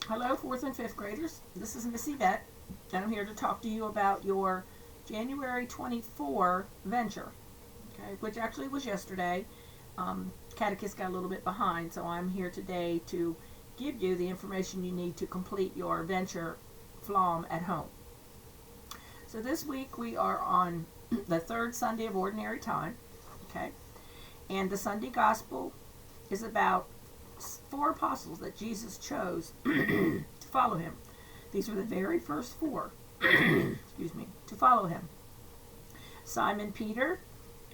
Hello, 4th and 5th graders. This is Miss Yvette, and I'm here to talk to you about your January 24 venture, okay, which actually was yesterday. Catechist got a little bit behind, so I'm here today to give you the information you need to complete your venture Pflaum at home. So this week we are on the third Sunday of Ordinary Time, okay, and the Sunday Gospel is about four apostles that Jesus chose to follow him. These were the very first four, excuse me, to follow him. Simon Peter,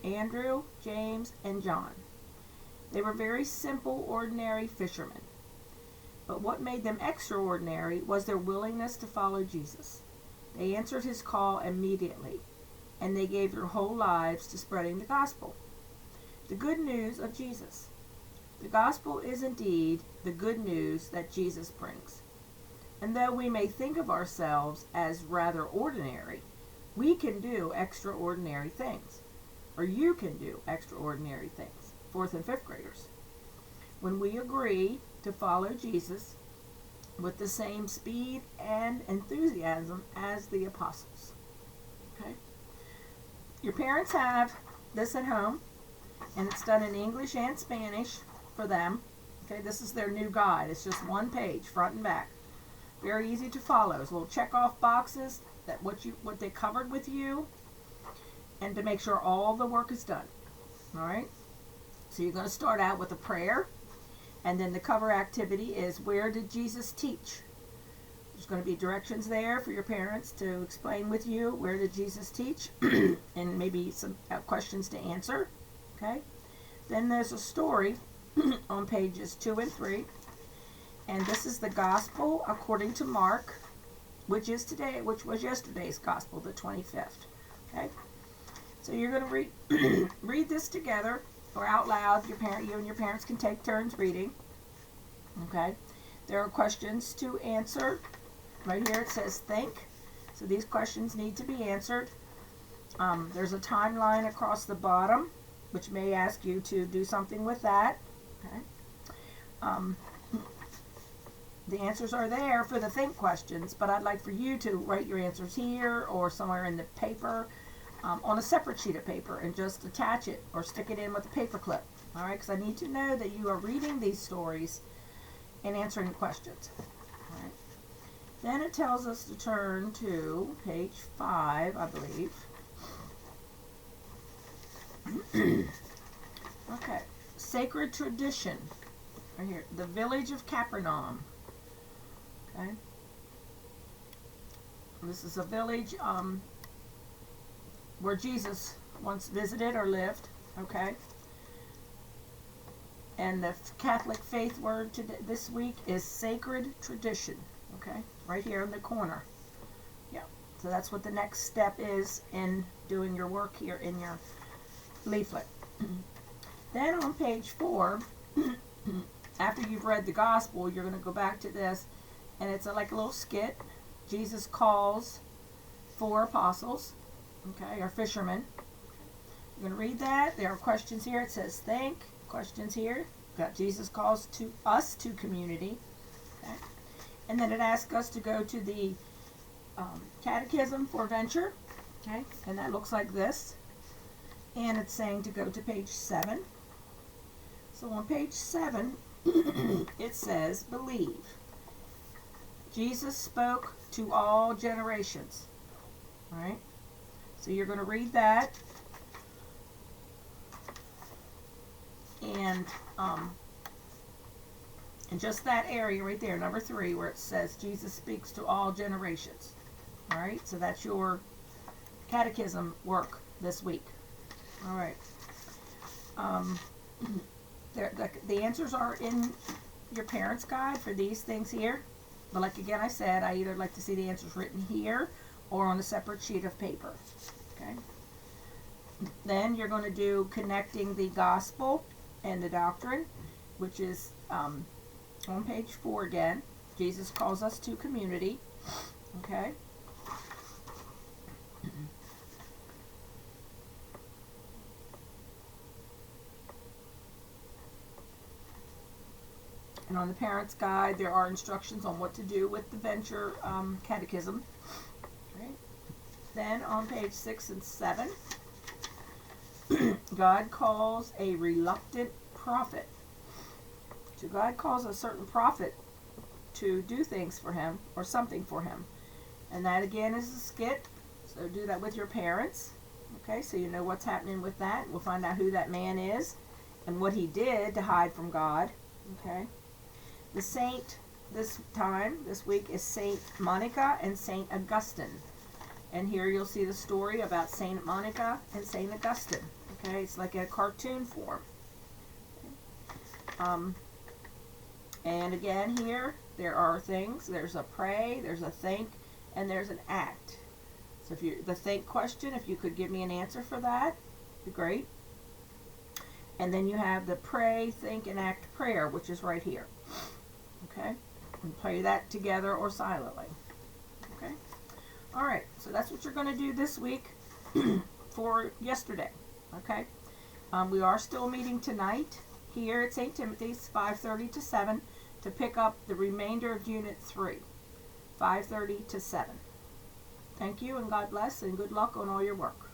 Andrew, James, and John. They were very simple, ordinary fishermen. But what made them extraordinary was their willingness to follow Jesus. They answered his call immediately, and they gave their whole lives to spreading the gospel. The good news of Jesus. The gospel is indeed the good news that Jesus brings. And though we may think of ourselves as rather ordinary, we can do extraordinary things. Or you can do extraordinary things, 4th and 5th graders. When we agree to follow Jesus with the same speed and enthusiasm as the apostles. Okay? Your parents have this at home, and it's done in English and Spanish for them. Okay, this is their new guide. It's just one page, front and back. Very easy to follow. It's little check off boxes that what they covered with you, and to make sure all the work is done. All right. So you're going to start out with a prayer, and then the cover activity is where did Jesus teach? There's going to be directions there for your parents to explain with you where did Jesus teach, and maybe some questions to answer. Okay. Then there's a story on pages 2 and 3, and this is the gospel according to Mark, which was yesterday's gospel, the 25th. Okay, so you're going to read read this together or out loud. You and your parents can take turns reading. Okay, there are questions to answer. Right here it says think. So these questions need to be answered. There's a timeline across the bottom, which may ask you to do something with that. Okay. The answers are there for the think questions, but I'd like for you to write your answers here or somewhere in the paper on a separate sheet of paper and just attach it or stick it in with a paper clip. All right, because I need to know that you are reading these stories and answering the questions. All right. Then it tells us to turn to page 5, I believe. Okay. Sacred tradition. Right here. The village of Capernaum. Okay. This is a village where Jesus once visited or lived. Okay. And the Catholic faith word this week is sacred tradition. Okay. Right here in the corner. Yeah. So that's what the next step is in doing your work here in your leaflet. Then on page 4, after you've read the gospel, you're going to go back to this, and it's like a little skit. Jesus calls 4 apostles, okay, or fishermen. You're going to read that. There are questions here. It says think. Questions here. Got Jesus calls to us to community. Okay. And then it asks us to go to the catechism for venture. Okay. And that looks like this. And it's saying to go to page 7. So on page 7, it says, believe. Jesus spoke to all generations. All right? So you're going to read that. And just that area right there, number 3, where it says Jesus speaks to all generations. All right? So that's your catechism work this week. All right. The answers are in your parents' guide for these things here. But like again I said, I either like to see the answers written here or on a separate sheet of paper. Okay. Then you're going to do connecting the gospel and the doctrine, which is on page 4 again. Jesus calls us to community. Okay. And on the Parent's Guide, there are instructions on what to do with the Venture Catechism. Right. Then on page 6 and 7, God calls a reluctant prophet. So God calls a certain prophet to do things for him or something for him. And that again is a skit. So do that with your parents. Okay, so you know what's happening with that. We'll find out who that man is and what he did to hide from God. Okay. The saint this week is Saint Monica and Saint Augustine. And here you'll see the story about Saint Monica and Saint Augustine. Okay, it's like a cartoon form. And again here, there are things. There's a pray, there's a think, and there's an act. So if the think question, if you could give me an answer for that, be great. And then you have the pray, think, and act prayer, which is right here. Okay? And play that together or silently. Okay? Alright, so that's what you're going to do this week for yesterday. Okay? We are still meeting tonight here at St. Timothy's, 5:30 to 7, to pick up the remainder of Unit 3, 5:30 to 7. Thank you, and God bless, and good luck on all your work.